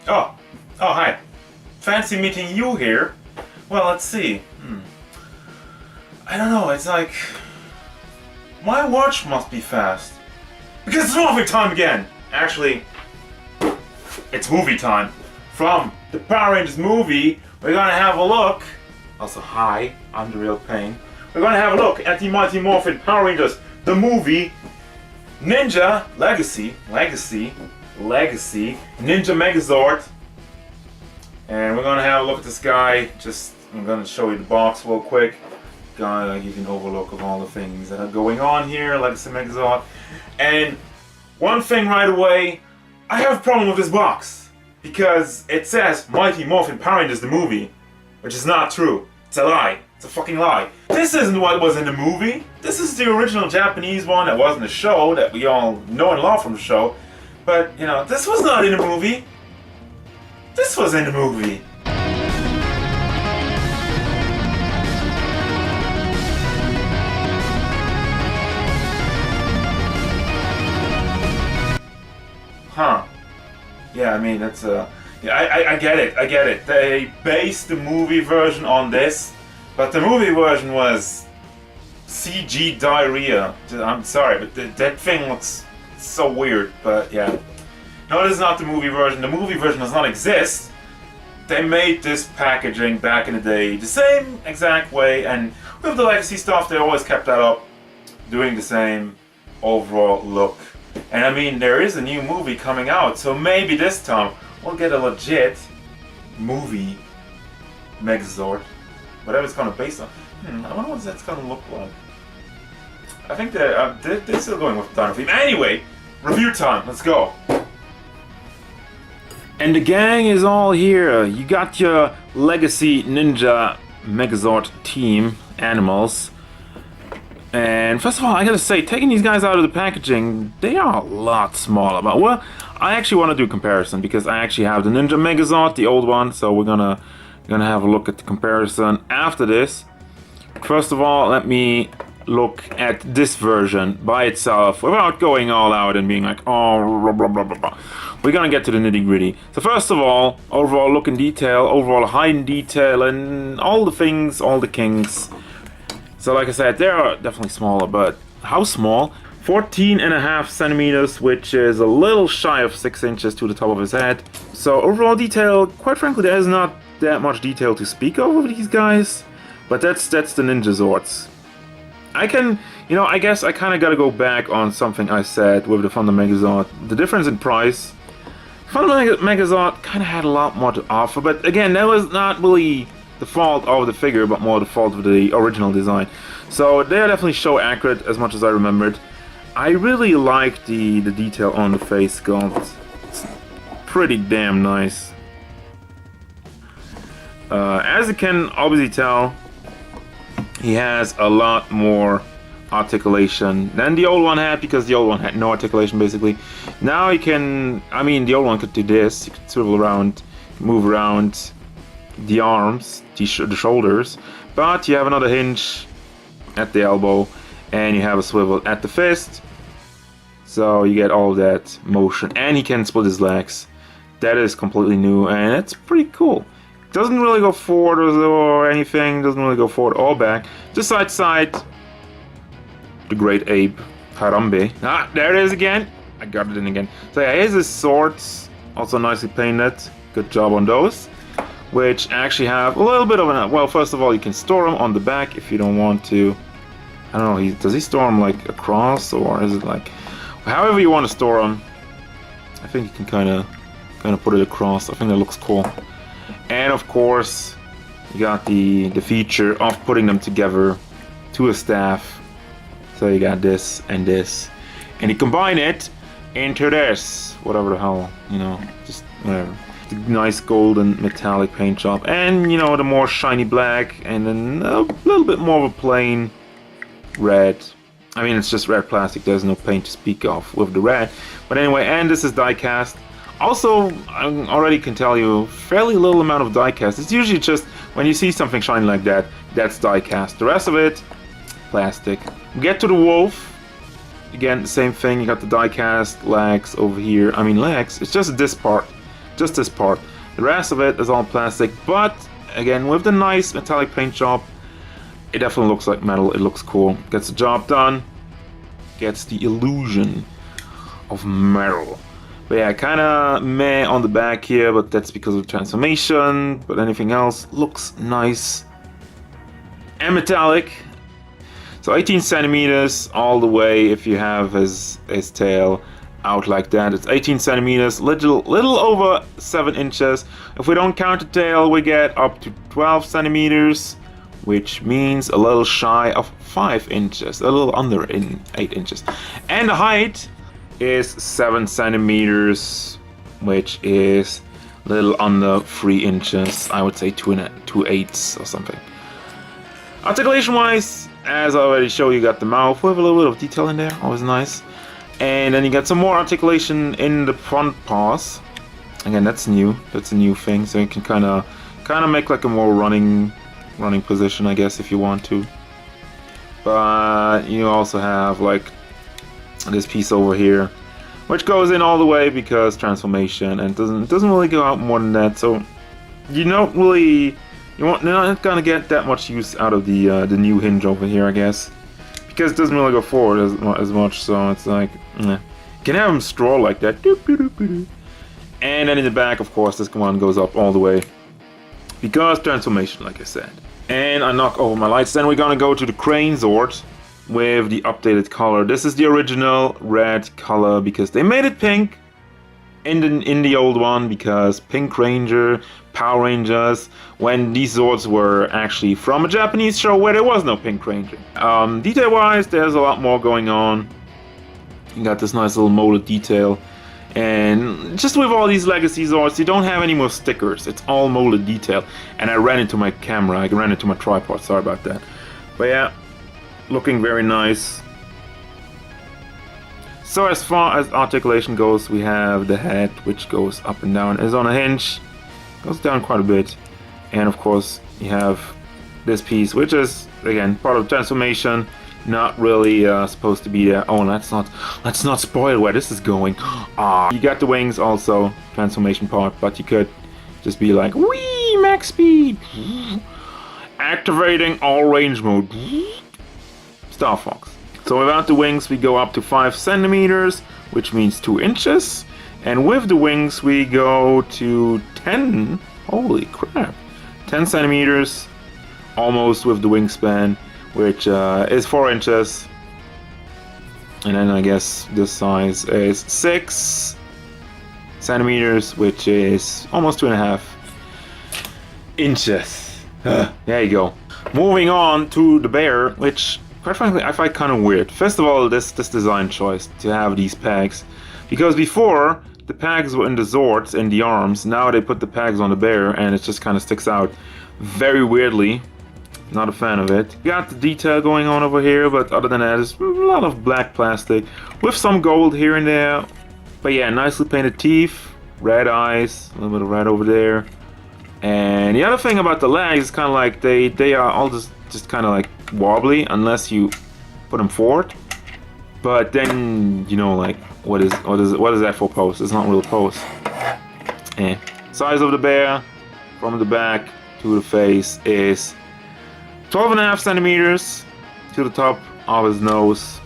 Oh, hi. Fancy meeting you here. Well, let's see. I don't know, it's like... My watch must be fast. Because it's movie time again! Actually, it's movie time. From the Power Rangers movie, we're gonna have a look... Also, hi, I'm the real pain. We're gonna have a look at the Mighty Morphin Power Rangers, the movie... Ninja Legacy, Ninja Megazord. And we're gonna have a look at this guy. I'm gonna show you the box real quick. Gonna give you an overlook of all the things that are going on here, Legacy Megazord. And one thing right away, I have a problem with this box. Because it says Mighty Morphin Power Rangers the movie, which is not true. It's a lie. It's a fucking lie. This isn't what was in the movie. This is the original Japanese one that was in the show that we all know and love from the show. But, you know, this was not in the movie. This was in the movie. Huh. Yeah, I mean, that's yeah, I get it. They based the movie version on this, but the movie version was CG diarrhea. I'm sorry, but that thing looks so weird, but yeah. No, this is not the movie version. The movie version does not exist. They made this packaging back in the day the same exact way, and with the Legacy stuff, they always kept that up, doing the same overall look. And I mean, there is a new movie coming out, so maybe this time we'll get a legit movie Megazord. Whatever it's kind of based on. I wonder what that's gonna look like. I think they're still going with Dino theme. Anyway, review time. Let's go. And the gang is all here. You got your Legacy Ninja Megazord team animals. And first of all, I gotta say, taking these guys out of the packaging, they are a lot smaller. But well, I actually want to do a comparison because I actually have the Ninja Megazord, the old one. So we're gonna have a look at the comparison after this. First of all, let me look at this version by itself without going all out and being like, oh, blah, blah, blah, blah, blah. We're gonna get to the nitty gritty. So first of all, overall look and detail, overall height and detail, and all the things, all the kinks. So like I said, they are definitely smaller, but how small? 14.5 centimeters, which is a little shy of 6 inches to the top of his head. So overall detail, quite frankly, there's not that much detail to speak of with these guys, but that's the Ninja Zords. I guess I kind of got to go back on something I said with the Thunder Megazord. The difference in price. Thunder Megazord kind of had a lot more to offer, but again, that was not really the fault of the figure, but more the fault of the original design. So they are definitely show accurate as much as I remembered. I really like the detail on the face sculpt. It's pretty damn nice. As you can obviously tell, he has a lot more articulation than the old one had, because the old one had no articulation basically. Now he can, the old one could do this, you could swivel around, move around the arms, the shoulders, but you have another hinge at the elbow and you have a swivel at the fist, so you get all that motion, and he can split his legs. That is completely new and it's pretty cool. Doesn't really go forward or anything, doesn't really go forward or back, just side to side. The great ape Harambe. Ah, there it is again. I got it in again. So yeah, here's his swords, also nicely painted. Good job on those. Which actually have a little bit of an... Well, first of all, you can store them on the back if you don't want to. I don't know, does he store them like across, or is it like... However you want to store them. I think you can kind of put it across. I think that looks cool. And of course, you got the feature of putting them together to a staff. So you got this and this, and you combine it into this, whatever the hell, just whatever. The nice golden metallic paint job, and the more shiny black, and then a little bit more of a plain red. It's just red plastic, there's no paint to speak of with the red. But anyway, and this is die cast. Also, I already can tell you, fairly little amount of die cast. It's usually just, when you see something shiny like that, that's die cast. The rest of it, plastic. Get to the wolf. Again, the same thing. You got the die cast legs over here. Legs. It's just this part. Just this part. The rest of it is all plastic, but again, with the nice metallic paint job, it definitely looks like metal. It looks cool. Gets the job done. Gets the illusion of metal. But yeah, kind of meh on the back here, but that's because of transformation. But anything else looks nice and metallic. So 18 centimeters all the way if you have his tail out like that. It's 18 centimeters, little over 7 inches. If we don't count the tail, we get up to 12 centimeters, which means a little shy of 5 inches, a little under 8 inches. And the height is 7 centimeters, which is a little under 3 inches. I would say 2/8 or something. Articulation wise, as I already showed you, got the mouth with a little bit of detail in there, always nice. And then you got some more articulation in the front paws. Again, that's new. That's a new thing, so you can kind of make like a more running position, I guess, if you want to. But you also have like this piece over here, which goes in all the way because transformation, and it doesn't really go out more than that. So you're not gonna get that much use out of the new hinge over here, I guess. Because it doesn't really go forward as much, so it's like, you can have them straw like that. And then in the back, of course, this one goes up all the way. Because transformation, like I said. And I knock over my lights. Then we're gonna go to the Crane Zord with the updated color. This is the original red color because they made it pink in the old one, because Pink Ranger, Power Rangers, when these Zords were actually from a Japanese show where there was no Pink Ranger. Detail wise, there's a lot more going on. You got this nice little molded detail, and just with all these legacy Zords, you don't have any more stickers. It's all molded detail. And I ran into my camera, I ran into my tripod, sorry about that. But yeah, looking very nice. So as far as articulation goes, we have the head, which goes up and down, is on a hinge, goes down quite a bit, and of course you have this piece, which is again part of transformation, not really supposed to be there. Oh, let's not spoil where this is going. You got the wings also, transformation part, but you could just be like, wee, max speed, activating all range mode, Star Fox. So without the wings, we go up to 5 centimeters, which means 2 inches. And with the wings, we go to 10, holy crap, 10 centimeters, almost with the wingspan, which is 4 inches. And then I guess this size is 6 centimeters, which is almost 2.5 inches. There you go. Moving on to the bear, which quite frankly, I find kind of weird. First of all, this design choice to have these pegs, because before the pegs were in the Zords in the arms. Now they put the pegs on the bear, and it just kind of sticks out very weirdly. Not a fan of it. You got the detail going on over here, but other than that, it's a lot of black plastic with some gold here and there. But yeah, nicely painted teeth, red eyes, a little bit of red over there. And the other thing about the legs is kind of like they are all just kind of like wobbly unless you put them forward, but then you know, like what is that for pose? It's not real pose. Size of the bear from the back to the face is 12.5 centimeters to the top of his nose.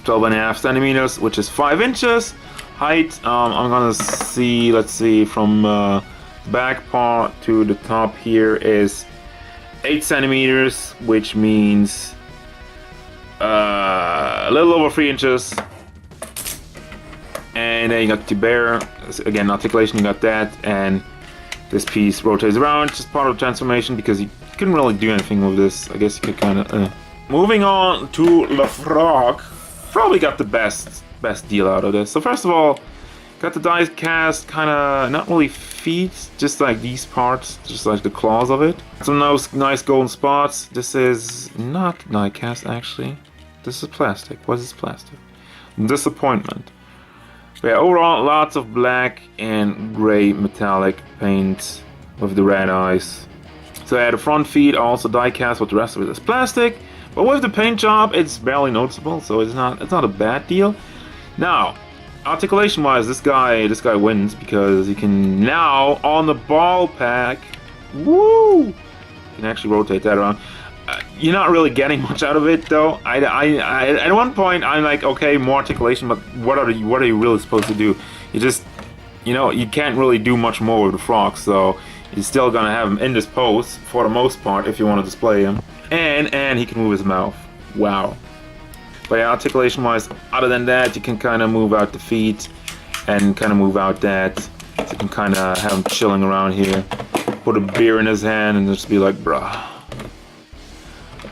12.5 centimeters, which is 5 inches. Height, I'm gonna see, let's see, from back part to the top here is 8 centimeters, which means a little over 3 inches. And then you got the bear, again articulation, you got that, and this piece rotates around, just part of the transformation, because you couldn't really do anything with this. I guess you could kind of Moving on to Le Frog, probably got the best deal out of this. So first of all, got the die cast, kind of not really feet, just like these parts, just like the claws of it. Some nice golden spots. This is not die cast actually. This is plastic. What is this plastic? Disappointment. But yeah, overall, lots of black and gray metallic paint with the red eyes. So yeah, the front feet are also die cast, but the rest of it is plastic. But with the paint job, it's barely noticeable, so it's not a bad deal. Now, articulation wise, this guy wins because he can now on the ball pack. Woo! You can actually rotate that around. You're not really getting much out of it though. At one point I'm like, okay, more articulation, but what are you really supposed to do? You just, you know, you can't really do much more with the frog, so you're still gonna have him in this pose for the most part if you want to display him. And he can move his mouth. Wow. But yeah, articulation wise, other than that, you can kind of move out the feet and kind of move out that. So you can kind of have him chilling around here. Put a beer in his hand and just be like, bruh.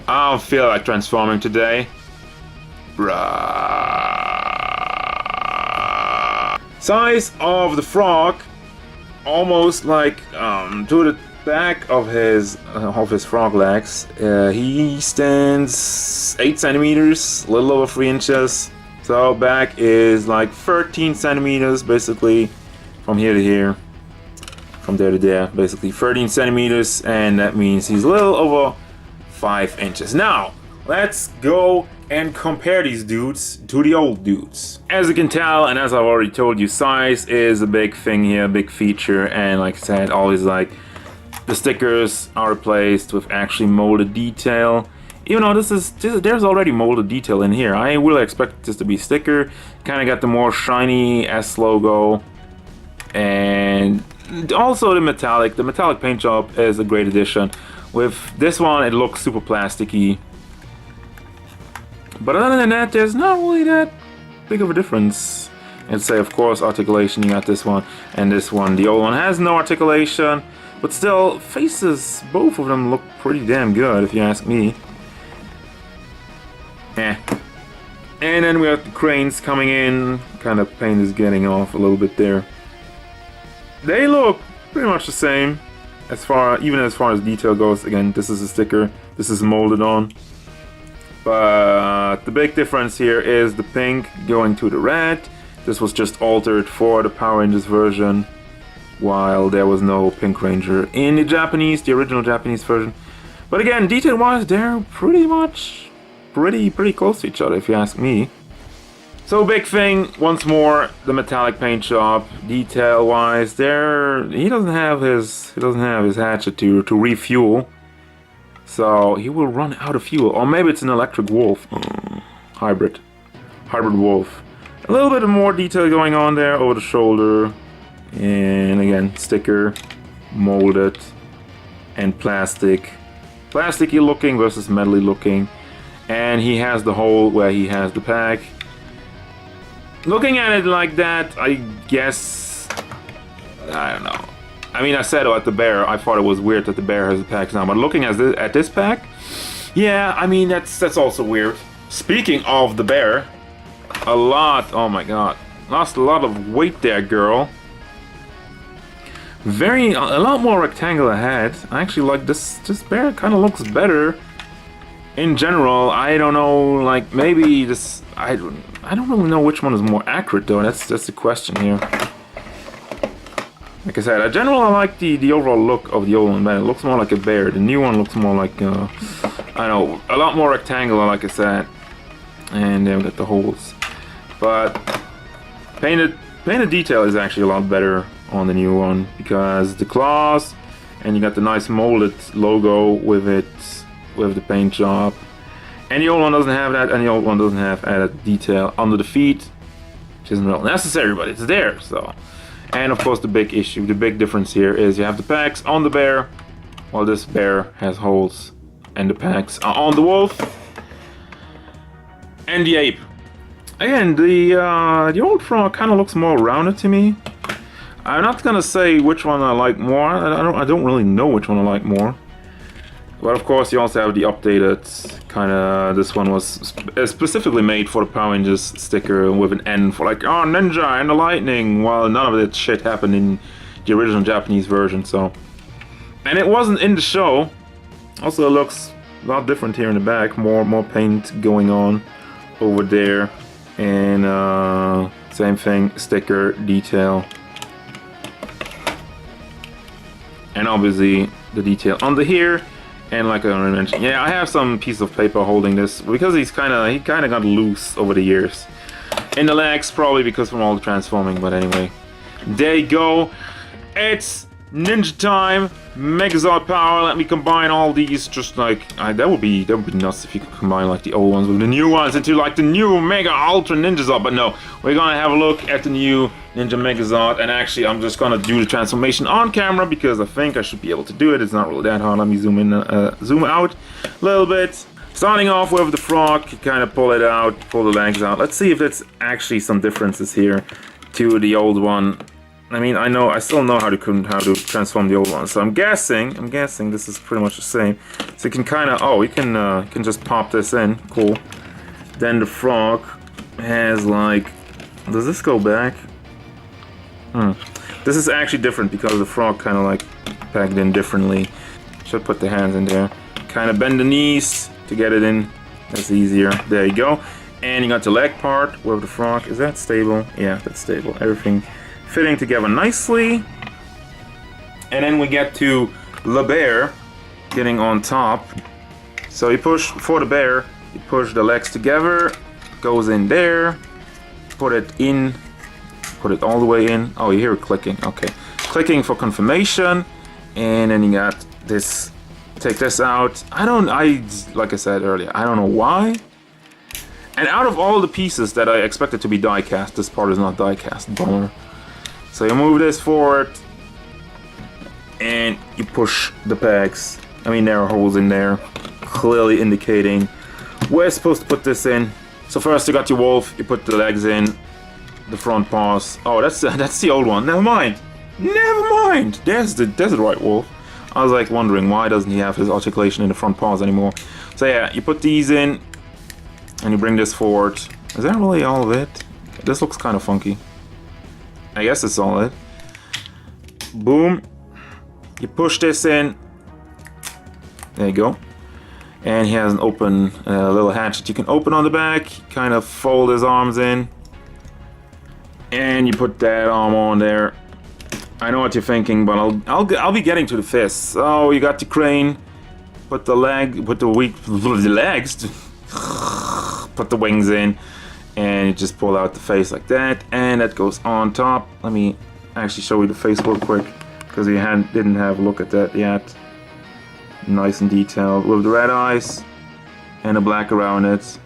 I don't feel like transforming today. Bruh. Size of the frog, almost like to the back of his frog legs. He stands 8 centimeters, a little over 3 inches. So back is like 13 centimeters, basically, from here to here. From there to there, basically 13 centimeters, and that means he's a little over 5 inches. Now, let's go and compare these dudes to the old dudes. As you can tell, and as I've already told you, size is a big thing here, a big feature, and like I said, always like the stickers are replaced with actually molded detail. Even though there's already molded detail in here, I really expect this to be sticker. Kind of got the more shiny S logo, and also the metallic paint job is a great addition. With this one, it looks super plasticky. But other than that, there's not really that big of a difference. And say, of course, articulation, you got this one and this one. The old one has no articulation, but still, faces, both of them look pretty damn good, if you ask me. And then we have the cranes coming in. Kind of paint is getting off a little bit there. They look pretty much the same. Even as far as detail goes. Again, this is a sticker, this is molded on. But the big difference here is the pink going to the red. This was just altered for the Power Rangers version, while there was no Pink Ranger in the original Japanese version. But again, detail wise, they're pretty much pretty close to each other, if you ask me. So big thing, once more, the metallic paint job. Detail wise, he doesn't have his hatchet to refuel, so he will run out of fuel. Or maybe it's an electric wolf, hybrid wolf. A little bit more detail going on there over the shoulder, and again, sticker, molded, and plasticky looking versus metally looking. And he has the hole where he has the pack. Looking at it like that, I guess, I don't know. I mean, I said at the bear, I thought it was weird that the bear has the packs now, but looking at this pack, yeah, I mean, that's also weird. Speaking of the bear, oh my god, lost a lot of weight there, girl. A lot more rectangular head. I actually like this bear, kind of looks better. In general, I don't know, like, maybe this, I don't really know which one is more accurate though. That's the question here. Like I said, in general, I like the overall look of the old one, but it looks more like a bear. The new one looks more like, I don't know, a lot more rectangular, like I said. And then we got the holes. But painted detail is actually a lot better on the new one, because the claws, and you got the nice molded logo with it, with the paint job. And the old one doesn't have that, and the old one doesn't have added detail under the feet, which isn't real necessary, but it's there, so. And of course the big difference here is you have the packs on the bear, while this bear has holes, and the packs are on the wolf and the ape. Again, the old frog kind of looks more rounded to me. I'm not gonna say which one I like more. I don't really know which one I like more. But of course, you also have the updated kind of. This one was specifically made for the Power Rangers sticker with an N for like, oh, ninja and the lightning. While none of that shit happened in the original Japanese version. So, and it wasn't in the show. Also, it looks a lot different here in the back. More paint going on over there, and same thing, sticker detail, and obviously the detail under here. And like I already mentioned, yeah, I have some piece of paper holding this because he kind of got loose over the years. In the legs, probably because from all the transforming, but anyway. There you go. It's ninja time. Megazord power. Let me combine all these. Just like that would be nuts if you could combine like the old ones with the new ones into like the new Mega Ultra Ninjazord. But no, we're gonna have a look at the new Ninja Megazord, and actually I'm just gonna do the transformation on camera because I think I should be able to do it. It's not really that hard. Let me zoom in, zoom out a little bit. Starting off with the frog, you kind of pull it out, pull the legs out. Let's see if there's actually some differences here to the old one. I mean, I still know how to transform the old one. So I'm guessing this is pretty much the same. So you can kind of, you can just pop this in, cool. Then the frog has like, does this go back? This is actually different because the frog kind of like packed in differently. Should put the hands in there. Kind of bend the knees to get it in. That's easier. There you go. And you got the leg part with the frog. Is that stable? Yeah, that's stable. Everything fitting together nicely. And then we get to the bear getting on top. So you push for the bear, you push the legs together, goes in there, put it in, put it all the way in. Oh, you hear it clicking. Okay, clicking for confirmation. And then you got this, take this out. Like I said earlier, I don't know why. And out of all the pieces that I expected to be die cast, this part is not die cast. Bummer. So you move this forward and you push the pegs. I mean, there are holes in there, clearly indicating where you're supposed to put this in. So first you got your wolf, you put the legs in, the front paws. Oh, that's the old one. Never mind. Never mind. There's the right wolf. I was like wondering why doesn't he have his articulation in the front paws anymore. So yeah, you put these in and you bring this forward. Is that really all of it? This looks kind of funky. I guess it's all it. Boom. You push this in. There you go. And he has an open little hatch that you can open on the back. Kind of fold his arms in. And you put that arm on there. I know what you're thinking, but I'll be getting to the fists. So you got the crane. Put the leg, put the legs. Put the wings in. And you just pull out the face like that, and that goes on top. Let me actually show you the face real quick, because we didn't have a look at that yet. Nice and detailed with the red eyes and the black around it.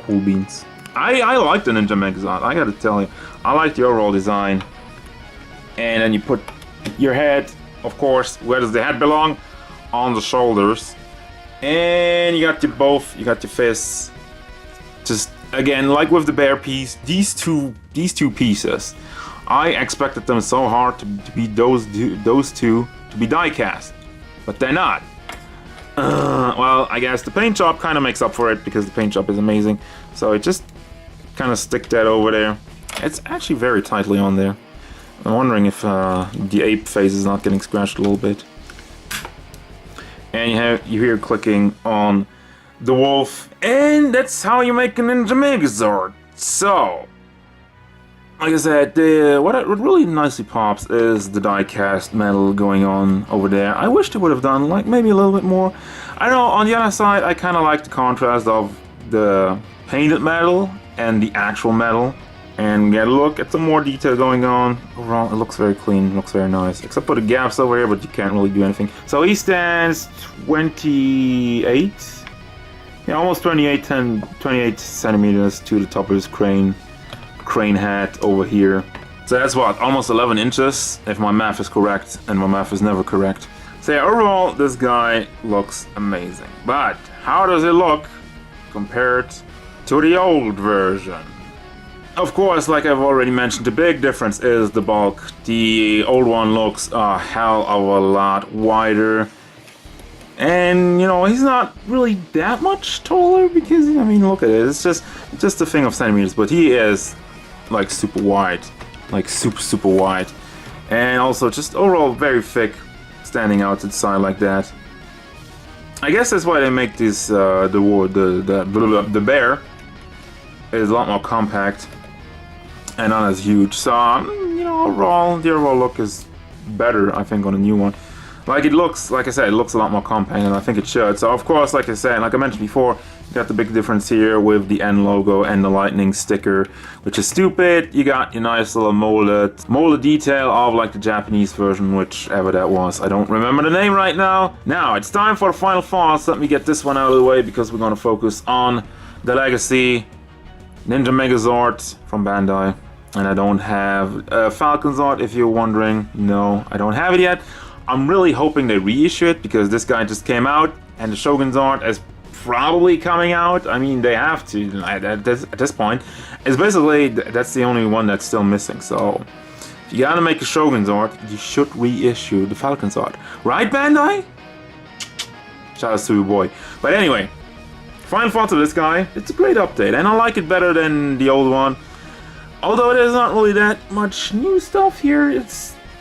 Cool beans. I like the Ninja Megazord, I gotta tell you. I like the overall design. And then you put your head, of course, where does the head belong? On the shoulders. And you got you got your fists. Just again, like with the bear piece, these two pieces, I expected them so hard to be those two to be die cast, but they're not. Well, I guess the paint job kind of makes up for it because the paint job is amazing. So I just kind of stick that over there. It's actually very tightly on there. I'm wondering if the ape face is not getting scratched a little bit. And you hear clicking on the wolf, and that's how you make a Ninja Megazord. So, like I said, what really nicely pops is the die-cast metal going on over there. I wish they would have done like maybe a little bit more. I don't know, on the other side, I kind of like the contrast of the painted metal and the actual metal. And get a look at some more detail going on. Overall, it looks very clean, looks very nice. Except for the gaps over here, but you can't really do anything. So he stands 28? Yeah, almost 28 centimeters to the top of his crane hat over here. So that's what, almost 11 inches, if my math is correct, and my math is never correct. So yeah, overall, this guy looks amazing. But how does it look compared to the old version? Of course, like I've already mentioned, the big difference is the bulk. The old one looks a hell of a lot wider. And, you know, he's not really that much taller because, I mean, look at it. It's just a thing of centimeters, but he is, like, super wide. Like, super wide. And also just overall very thick, standing out to the side like that. I guess that's why they make this, the bear is a lot more compact. And not as huge, so you know, the overall look is better, I think, on a new one. Like it looks, like I said, it looks a lot more compact, and I think it should. So of course, like I said, like I mentioned before, Got the big difference here with the N logo and the lightning sticker, which is stupid. You got your nice little molded detail of like the Japanese version, whichever that was. I don't remember the name right now. Now it's time for the final thoughts. Let me get this one out of the way because we're going to focus on the Legacy Ninja Megazord from Bandai. And I don't have Falcon Zord, if you're wondering. No, I don't have it yet. I'm really hoping they reissue it because this guy just came out, and the Shogun Zord is probably coming out. I mean, they have to at this point. It's basically, that's the only one that's still missing. So if you gotta make a Shogun Zord, you should reissue the Falcon Zord. Right, Bandai? Shout out to your boy. But anyway, final thoughts of this guy. It's a great update, and I like it better than the old one. Although there's not really that much new stuff here.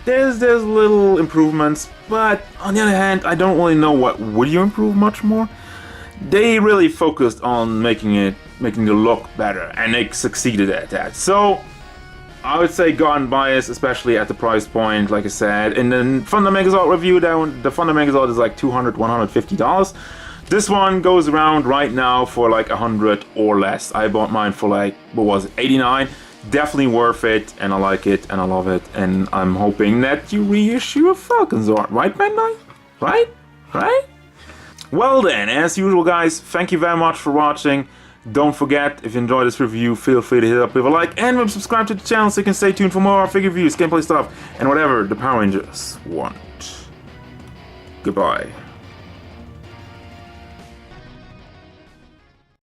There's little improvements, but on the other hand, I don't really know what would you improve much more. They really focused on making the look better, and they succeeded at that. So I would say go and buy this, especially at the price point, like I said. In the Thunder Megazord review, the Thunder Megazord is like $200, $150. This one goes around right now for like 100 or less. I bought mine for like, what was it, 89. Definitely worth it, and I like it, and I love it, and I'm hoping that you reissue a Falcon Zord, right, Bandai? Right? Right? Well then, as usual guys, thank you very much for watching. Don't forget, if you enjoyed this review, feel free to hit it up with a like, and subscribe to the channel so you can stay tuned for more figure reviews, gameplay stuff, and whatever the Power Rangers want. Goodbye.